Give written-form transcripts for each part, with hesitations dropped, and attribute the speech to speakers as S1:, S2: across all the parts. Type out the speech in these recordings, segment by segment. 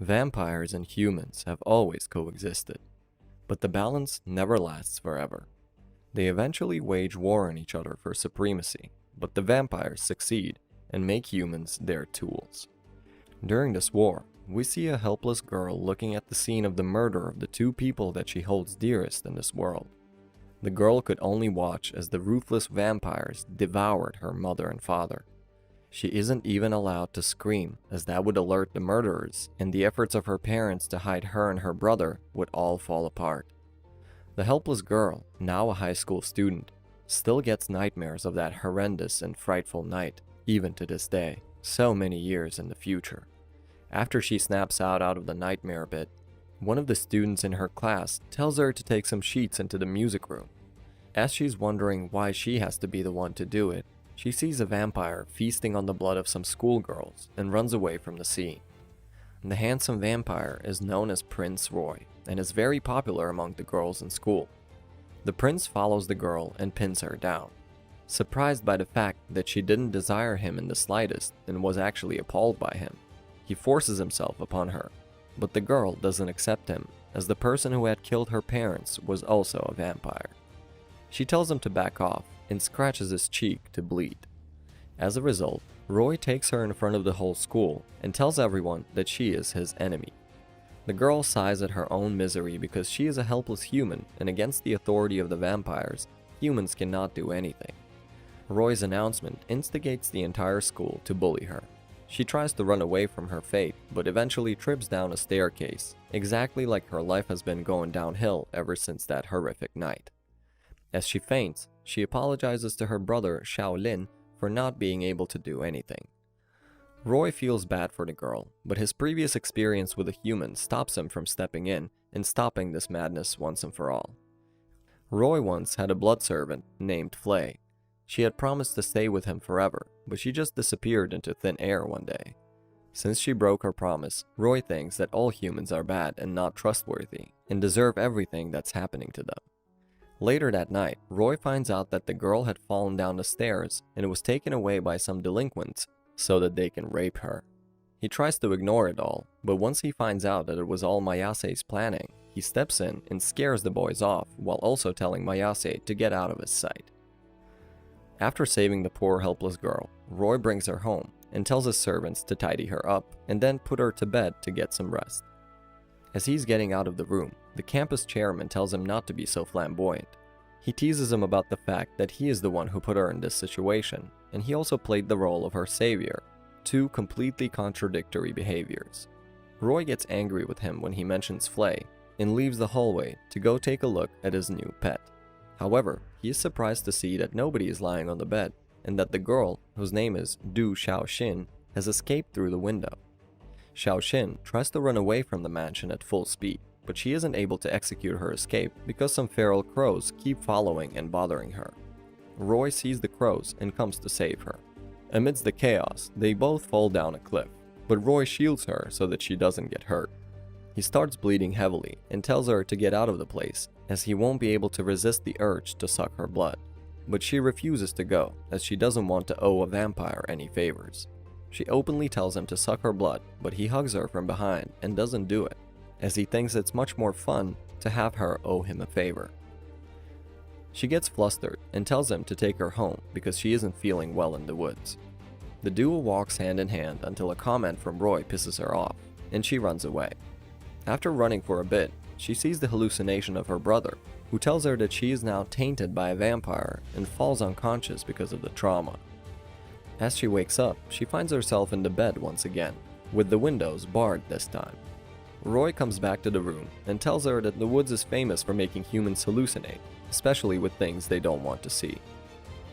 S1: Vampires and humans have always coexisted, but the balance never lasts forever. They eventually wage war on each other for supremacy, but the vampires succeed and make humans their tools. During this war, we see a helpless girl looking at the scene of the murder of the two people that she holds dearest in this world. The girl could only watch as the ruthless vampires devoured her mother and father. She isn't even allowed to scream, as that would alert the murderers, and the efforts of her parents to hide her and her brother would all fall apart. The helpless girl, now a high school student, still gets nightmares of that horrendous and frightful night, even to this day, so many years in the future. After she snaps out of the nightmare bit, one of the students in her class tells her to take some sheets into the music room. As she's wondering why she has to be the one to do it, she sees a vampire feasting on the blood of some schoolgirls and runs away from the scene. The handsome vampire is known as Prince Roy and is very popular among the girls in school. The prince follows the girl and pins her down. Surprised by the fact that she didn't desire him in the slightest and was actually appalled by him, he forces himself upon her, but the girl doesn't accept him as the person who had killed her parents was also a vampire. She tells him to back off and scratches his cheek to bleed. As a result, Roy takes her in front of the whole school and tells everyone that she is his enemy. The girl sighs at her own misery because she is a helpless human, and against the authority of the vampires, humans cannot do anything. Roy's announcement instigates the entire school to bully her. She tries to run away from her fate, but eventually trips down a staircase, exactly like her life has been going downhill ever since that horrific night. As she faints, she apologizes to her brother Xiao Lin for not being able to do anything. Roy feels bad for the girl, but his previous experience with a human stops him from stepping in and stopping this madness once and for all. Roy once had a blood servant named Flay. She had promised to stay with him forever, but she just disappeared into thin air one day. Since she broke her promise, Roy thinks that all humans are bad and not trustworthy, and deserve everything that's happening to them. Later that night, Roy finds out that the girl had fallen down the stairs and was taken away by some delinquents so that they can rape her. He tries to ignore it all, but once he finds out that it was all Mayase's planning, he steps in and scares the boys off while also telling Mayase to get out of his sight. After saving the poor helpless girl, Roy brings her home and tells his servants to tidy her up and then put her to bed to get some rest. As he's getting out of the room, the campus chairman tells him not to be so flamboyant. He teases him about the fact that he is the one who put her in this situation, and he also played the role of her savior, two completely contradictory behaviors. Roy gets angry with him when he mentions Flay and leaves the hallway to go take a look at his new pet. However, he is surprised to see that nobody is lying on the bed and that the girl, whose name is Du Xiaoxin, has escaped through the window. Xiaoxin tries to run away from the mansion at full speed, but she isn't able to execute her escape because some feral crows keep following and bothering her. Roy sees the crows and comes to save her. Amidst the chaos, they both fall down a cliff, but Roy shields her so that she doesn't get hurt. He starts bleeding heavily and tells her to get out of the place as he won't be able to resist the urge to suck her blood, but she refuses to go as she doesn't want to owe a vampire any favors. She openly tells him to suck her blood, but he hugs her from behind and doesn't do it, as he thinks it's much more fun to have her owe him a favor. She gets flustered and tells him to take her home because she isn't feeling well in the woods. The duo walks hand in hand until a comment from Roy pisses her off, and she runs away. After running for a bit, she sees the hallucination of her brother, who tells her that she is now tainted by a vampire and falls unconscious because of the trauma. As she wakes up, she finds herself in the bed once again, with the windows barred this time. Roy comes back to the room and tells her that the woods is famous for making humans hallucinate, especially with things they don't want to see.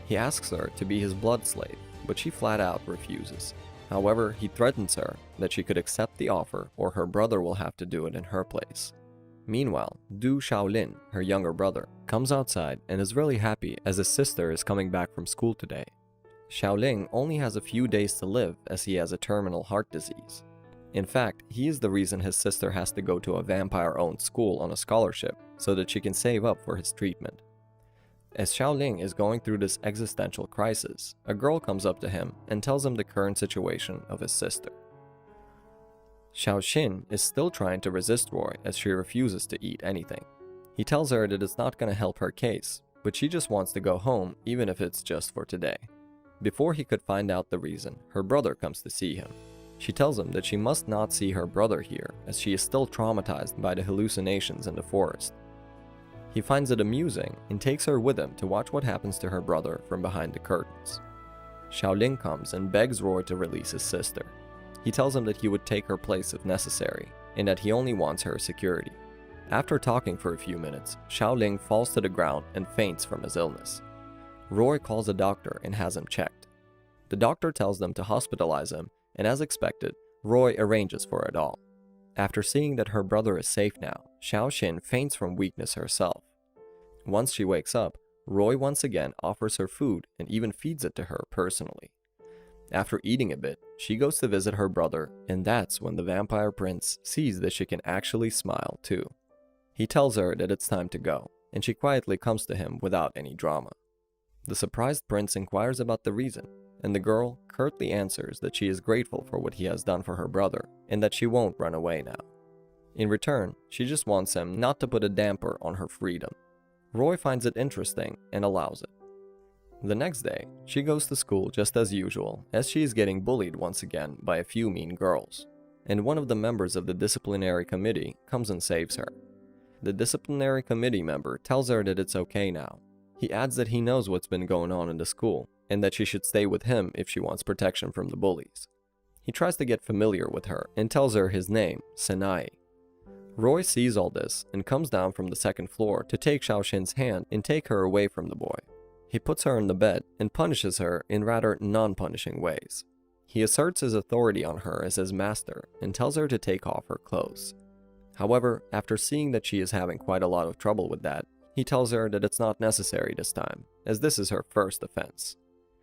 S1: He asks her to be his blood slave, but she flat out refuses. However, he threatens her that she could accept the offer or her brother will have to do it in her place. Meanwhile, Du Xiaolin, her younger brother, comes outside and is really happy as his sister is coming back from school today. Xiaoling only has a few days to live as he has a terminal heart disease. In fact, he is the reason his sister has to go to a vampire-owned school on a scholarship so that she can save up for his treatment. As Xiaoling is going through this existential crisis, a girl comes up to him and tells him the current situation of his sister. Xiao Xin is still trying to resist Roy as she refuses to eat anything. He tells her that it's not going to help her case, but she just wants to go home even if it's just for today. Before he could find out the reason, her brother comes to see him. She tells him that she must not see her brother here as she is still traumatized by the hallucinations in the forest. He finds it amusing and takes her with him to watch what happens to her brother from behind the curtains. Xiaoling comes and begs Roy to release his sister. He tells him that he would take her place if necessary, and that he only wants her security. After talking for a few minutes, Xiaoling falls to the ground and faints from his illness. Roy calls a doctor and has him checked. The doctor tells them to hospitalize him, and as expected, Roy arranges for it all. After seeing that her brother is safe now, Xiao Xin faints from weakness herself. Once she wakes up, Roy once again offers her food and even feeds it to her personally. After eating a bit, she goes to visit her brother, and that's when the vampire prince sees that she can actually smile too. He tells her that it's time to go, and she quietly comes to him without any drama. The surprised prince inquires about the reason, and the girl curtly answers that she is grateful for what he has done for her brother, and that she won't run away now. In return, she just wants him not to put a damper on her freedom. Roy finds it interesting and allows it. The next day, she goes to school just as usual, as she is getting bullied once again by a few mean girls, and one of the members of the disciplinary committee comes and saves her. The disciplinary committee member tells her that it's okay now. He adds that he knows what's been going on in the school, and that she should stay with him if she wants protection from the bullies. He tries to get familiar with her and tells her his name, Senai. Roy sees all this and comes down from the second floor to take Xiao Xin's hand and take her away from the boy. He puts her in the bed and punishes her in rather non-punishing ways. He asserts his authority on her as his master and tells her to take off her clothes. However, after seeing that she is having quite a lot of trouble with that, he tells her that it's not necessary this time, as this is her first offense.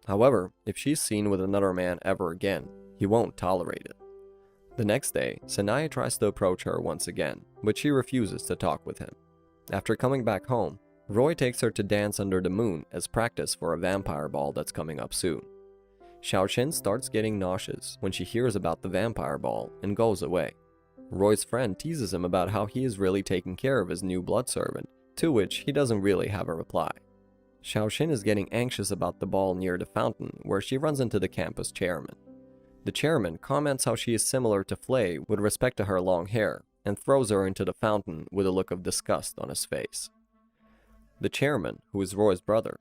S1: However, if she's seen with another man ever again, he won't tolerate it. The next day, Sanaya tries to approach her once again, but she refuses to talk with him. After coming back home, Roy takes her to dance under the moon as practice for a vampire ball that's coming up soon. Xiao Xin starts getting nauseous when she hears about the vampire ball and goes away. Roy's friend teases him about how he is really taking care of his new blood servant, to which he doesn't really have a reply. Xiao Xin is getting anxious about the ball near the fountain, where she runs into the campus chairman. The chairman comments how she is similar to Flay with respect to her long hair, and throws her into the fountain with a look of disgust on his face. The chairman, who is Roy's brother,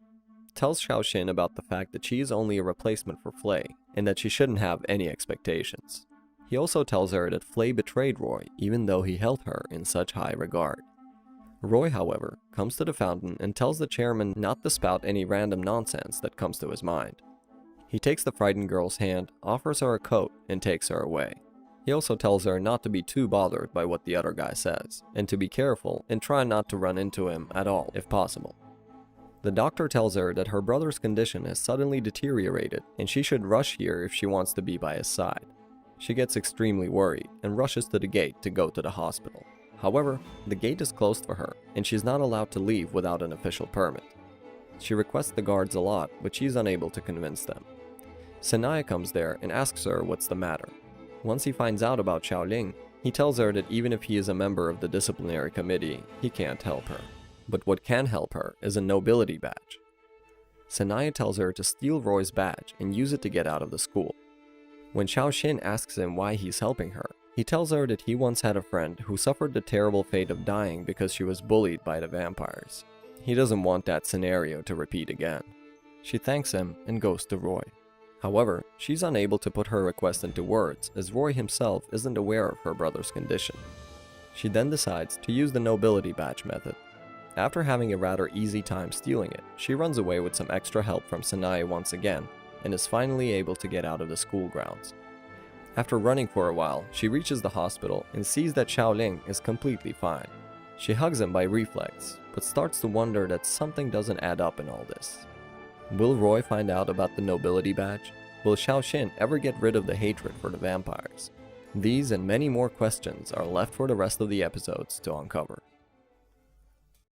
S1: tells Xiao Xin about the fact that she is only a replacement for Flay, and that she shouldn't have any expectations. He also tells her that Flay betrayed Roy even though he held her in such high regard. Roy, however, comes to the fountain and tells the chairman not to spout any random nonsense that comes to his mind. He takes the frightened girl's hand, offers her a coat, and takes her away. He also tells her not to be too bothered by what the other guy says, and to be careful and try not to run into him at all if possible. The doctor tells her that her brother's condition has suddenly deteriorated and she should rush here if she wants to be by his side. She gets extremely worried and rushes to the gate to go to the hospital. However, the gate is closed for her and she's not allowed to leave without an official permit. She requests the guards a lot, but she's unable to convince them. Sanaya comes there and asks her what's the matter. Once he finds out about Xiaoling, he tells her that even if he is a member of the disciplinary committee, he can't help her. But what can help her is a nobility badge. Sanaya tells her to steal Roy's badge and use it to get out of the school. When Xiao Xin asks him why he's helping her, he tells her that he once had a friend who suffered the terrible fate of dying because she was bullied by the vampires. He doesn't want that scenario to repeat again. She thanks him and goes to Roy. However, she's unable to put her request into words as Roy himself isn't aware of her brother's condition. She then decides to use the nobility badge method. After having a rather easy time stealing it, she runs away with some extra help from Sanaya once again, and is finally able to get out of the school grounds. After running for a while, she reaches the hospital and sees that Xiaoling is completely fine. She hugs him by reflex, but starts to wonder that something doesn't add up in all this. Will Roy find out about the nobility badge? Will Xiao Xin ever get rid of the hatred for the vampires? These and many more questions are left for the rest of the episodes to uncover.